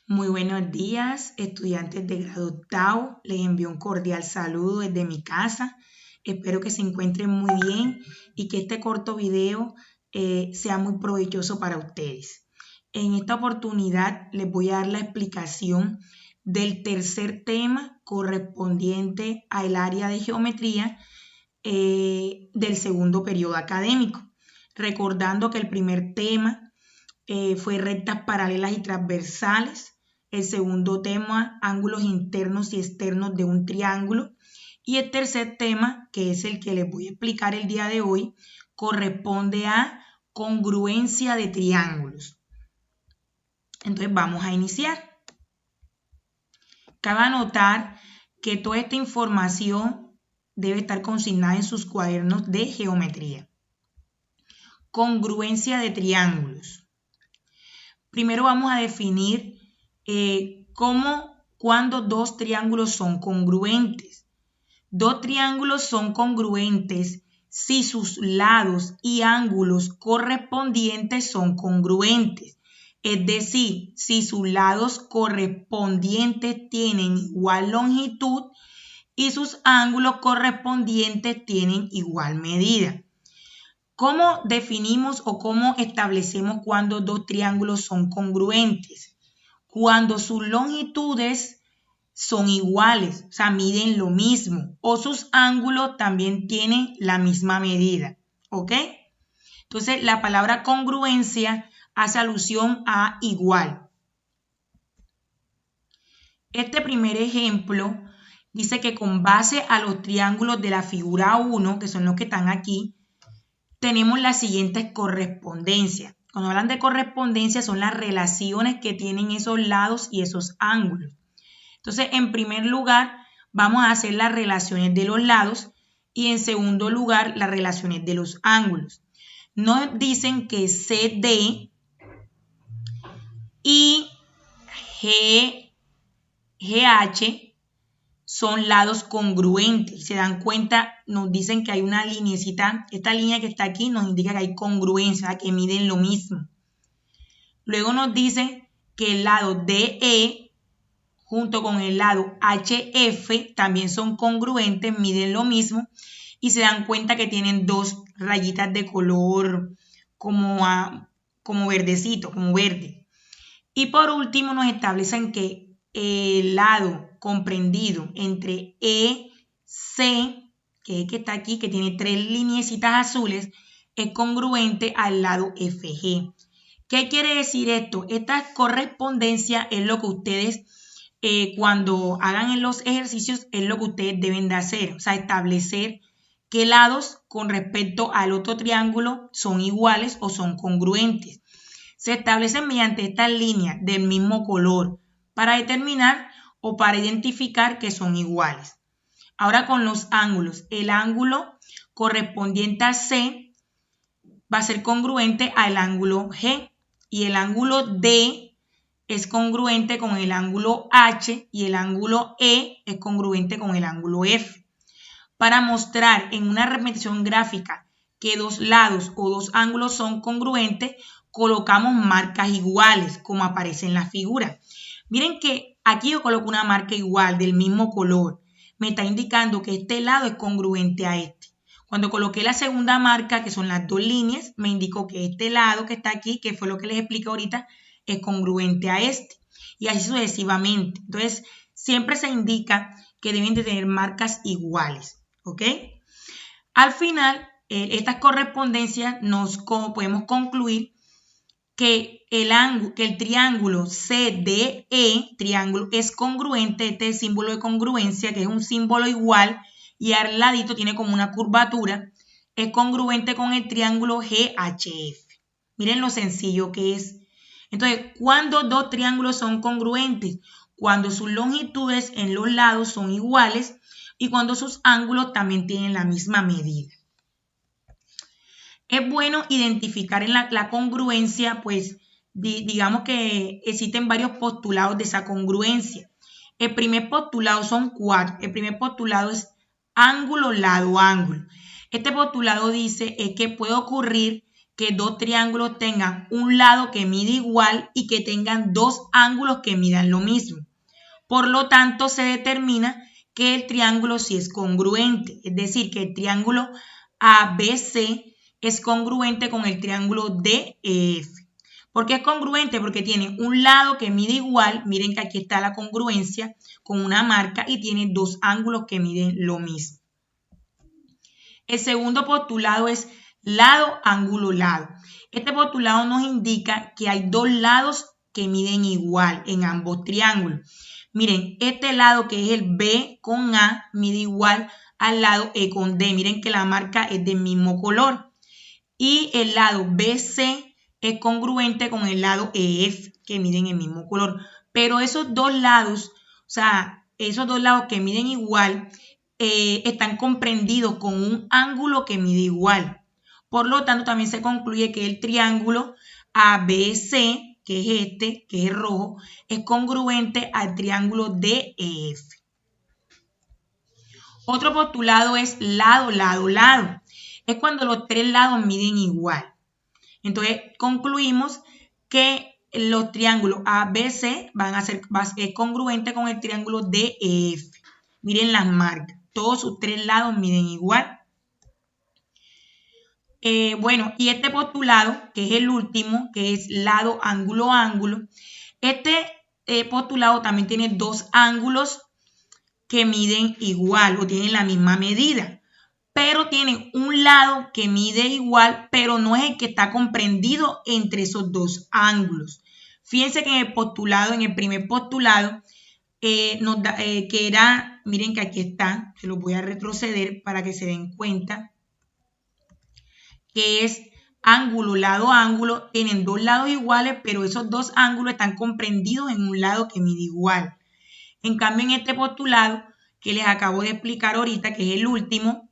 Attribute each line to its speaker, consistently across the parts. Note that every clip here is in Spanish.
Speaker 1: Muy buenos días, estudiantes de grado octavo. Les envío un cordial saludo desde mi casa. Espero que se encuentren muy bien y que este corto video sea muy provechoso para ustedes. En esta oportunidad les voy a dar la explicación del tercer tema correspondiente al área de geometría del segundo periodo académico. Recordando que el primer tema fue rectas paralelas y transversales. El segundo tema, ángulos internos y externos de un triángulo. Y el tercer tema, que es el que les voy a explicar el día de hoy, corresponde a congruencia de triángulos. Entonces vamos a iniciar. Cabe anotar que toda esta información debe estar consignada en sus cuadernos de geometría. Congruencia de triángulos. Primero vamos a definir cuando dos triángulos son congruentes. Dos triángulos son congruentes si sus lados y ángulos correspondientes son congruentes. Es decir, si sus lados correspondientes tienen igual longitud y sus ángulos correspondientes tienen igual medida. ¿Cómo definimos o cómo establecemos cuando dos triángulos son congruentes? Cuando sus longitudes son iguales, o sea, miden lo mismo, o sus ángulos también tienen la misma medida, ¿ok? Entonces, la palabra congruencia hace alusión a igual. Este primer ejemplo dice que con base a los triángulos de la figura 1, que son los que están aquí, tenemos las siguientes correspondencias. Cuando hablan de correspondencia son las relaciones que tienen esos lados y esos ángulos. Entonces, en primer lugar, vamos a hacer las relaciones de los lados y en segundo lugar, las relaciones de los ángulos. Nos dicen que CD y GH son lados congruentes. Se dan cuenta, nos dicen que hay una lineecita, esta línea que está aquí nos indica que hay congruencia, que miden lo mismo. Luego nos dicen que el lado DE junto con el lado HF también son congruentes, miden lo mismo y se dan cuenta que tienen dos rayitas de color como verdecito, como verde. Y por último nos establecen que el lado comprendido entre EC, que es el que está aquí, que tiene tres lineecitas azules, es congruente al lado FG. ¿Qué quiere decir esto? Esta correspondencia es lo que ustedes, cuando hagan en los ejercicios, es lo que ustedes deben de hacer. O sea, establecer qué lados con respecto al otro triángulo son iguales o son congruentes. Se establecen mediante estas líneas del mismo color para determinar o para identificar que son iguales. Ahora con los ángulos. El ángulo correspondiente a C va a ser congruente al ángulo G y el ángulo D es congruente con el ángulo H y el ángulo E es congruente con el ángulo F. Para mostrar en una representación gráfica que dos lados o dos ángulos son congruentes, colocamos marcas iguales como aparece en la figura. Miren que aquí yo coloco una marca igual del mismo color. Me está indicando que este lado es congruente a este. Cuando coloqué la segunda marca, que son las dos líneas, me indicó que este lado que está aquí, que fue lo que les expliqué ahorita, es congruente a este. Y así sucesivamente. Entonces, siempre se indica que deben de tener marcas iguales. ¿Ok? Al final, estas correspondencias podemos concluir que el triángulo CDE es congruente, este es el símbolo de congruencia, que es un símbolo igual y al ladito tiene como una curvatura, es congruente con el triángulo GHF. Miren lo sencillo que es. Entonces, ¿cuándo dos triángulos son congruentes? Cuando sus longitudes en los lados son iguales y cuando sus ángulos también tienen la misma medida. Es bueno identificar en la congruencia, pues digamos que existen varios postulados de esa congruencia. El primer postulado son 4. El primer postulado es ángulo, lado, ángulo. Este postulado dice que puede ocurrir que dos triángulos tengan un lado que mide igual y que tengan dos ángulos que midan lo mismo. Por lo tanto, se determina que el triángulo sí es congruente, es decir, que el triángulo ABC es congruente con el triángulo DEF. ¿Por qué es congruente? Porque tiene un lado que mide igual, miren que aquí está la congruencia con una marca y tiene dos ángulos que miden lo mismo. El segundo postulado es lado, ángulo, lado. Este postulado nos indica que hay dos lados que miden igual en ambos triángulos. Miren, este lado que es el B con A mide igual al lado E con D. Miren que la marca es del mismo color. Y el lado BC es congruente con el lado EF que miden el mismo color. Pero esos dos lados, o sea, esos dos lados que miden igual, están comprendidos con un ángulo que mide igual. Por lo tanto, también se concluye que el triángulo ABC, que es este, que es rojo, es congruente al triángulo DEF. Otro postulado es lado, lado, lado. Es cuando los tres lados miden igual. Entonces, concluimos que los triángulos ABC van a ser congruentes con el triángulo DEF. Miren las marcas. Todos sus tres lados miden igual. Bueno, y este postulado, que es el último, que es lado, ángulo, ángulo. Este postulado también tiene dos ángulos que miden igual o tienen la misma medida. Pero tiene un lado que mide igual, pero no es el que está comprendido entre esos dos ángulos. Fíjense que en el postulado, en el primer postulado, que era, miren que aquí está, se los voy a retroceder para que se den cuenta, que es ángulo, lado, ángulo, tienen dos lados iguales, pero esos dos ángulos están comprendidos en un lado que mide igual. En cambio, en este postulado, que les acabo de explicar ahorita, que es el último,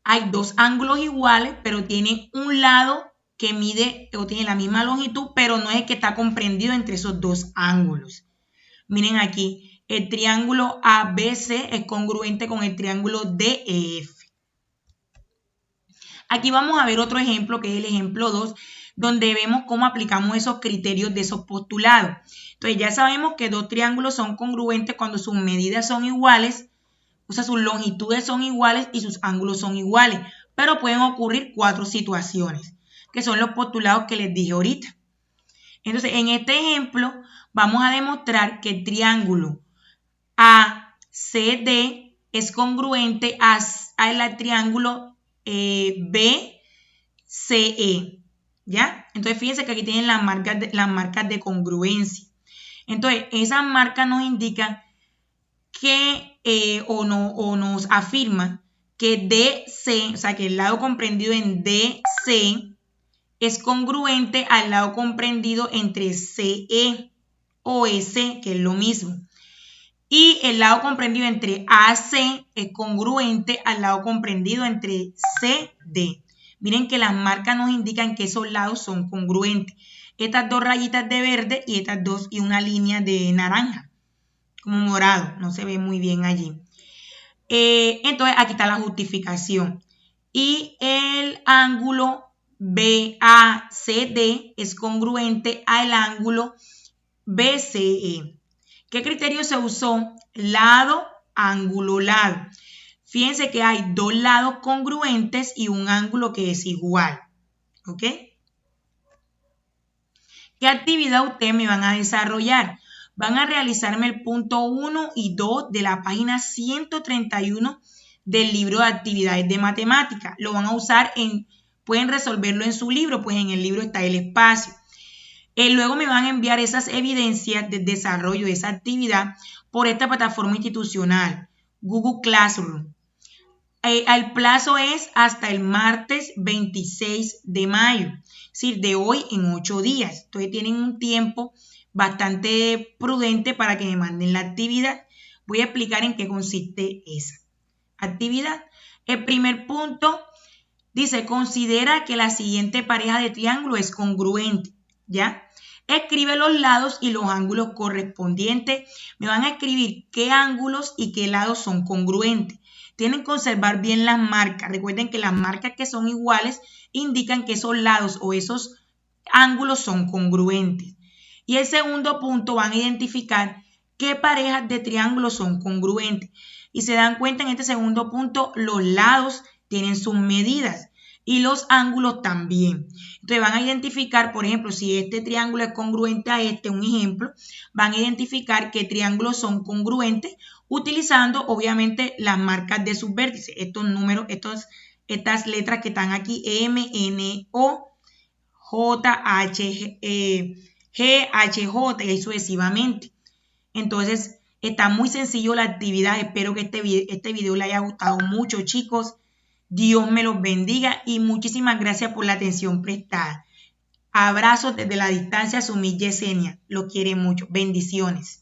Speaker 1: hay dos ángulos iguales, pero tiene un lado que mide o tiene la misma longitud, pero no es el que está comprendido entre esos dos ángulos. Miren aquí, el triángulo ABC es congruente con el triángulo DEF. Aquí vamos a ver otro ejemplo, que es el ejemplo 2, donde vemos cómo aplicamos esos criterios de esos postulados. Entonces ya sabemos que dos triángulos son congruentes cuando sus medidas son iguales, o sea, sus longitudes son iguales y sus ángulos son iguales. Pero pueden ocurrir cuatro situaciones, que son los postulados que les dije ahorita. Entonces, en este ejemplo, vamos a demostrar que el triángulo ACD es congruente al triángulo BCE. ¿Ya? Entonces, fíjense que aquí tienen las marcas de congruencia. Entonces, esas marcas nos indican que o nos afirma que DC, o sea, que el lado comprendido en DC es congruente al lado comprendido entre CE o S, que es lo mismo. Y el lado comprendido entre AC es congruente al lado comprendido entre CD. Miren que las marcas nos indican que esos lados son congruentes. Estas dos rayitas de verde y estas dos y una línea de naranja, como morado, no se ve muy bien allí. Entonces aquí está la justificación. Y el ángulo BACD es congruente al ángulo BCE. ¿Qué criterio se usó? Lado, ángulo, lado. Fíjense que hay dos lados congruentes y un ángulo que es igual. ¿Ok? ¿Qué actividad ustedes me van a desarrollar? Van a realizarme el punto 1 y 2 de la página 131 del libro de actividades de matemática. Lo van a usar pueden resolverlo en su libro, pues en el libro está el espacio. Luego me van a enviar esas evidencias de desarrollo de esa actividad por esta plataforma institucional, Google Classroom. El plazo es hasta el martes 26 de mayo, es decir, de hoy en 8 días. Entonces tienen un tiempo bastante prudente para que me manden la actividad. Voy a explicar en qué consiste esa actividad. El primer punto dice, considera que la siguiente pareja de triángulo es congruente, ¿ya? Escribe los lados y los ángulos correspondientes. Me van a escribir qué ángulos y qué lados son congruentes. tienen que observar bien las marcas. Recuerden que las marcas que son iguales indican que esos lados o esos ángulos son congruentes. Y el segundo punto, van a identificar qué parejas de triángulos son congruentes. Y se dan cuenta en este segundo punto, los lados tienen sus medidas y los ángulos también. Entonces van a identificar, por ejemplo, si este triángulo es congruente a este, un ejemplo, van a identificar qué triángulos son congruentes utilizando obviamente las marcas de sus vértices. Estos números, estas letras que están aquí, M, N, O, J, H, G, H, J y sucesivamente. Entonces, está muy sencillo la actividad. Espero que este video les haya gustado mucho, chicos. Dios me los bendiga y muchísimas gracias por la atención prestada. Abrazos desde la distancia, su Miss Yesenia. Los quiere mucho. Bendiciones.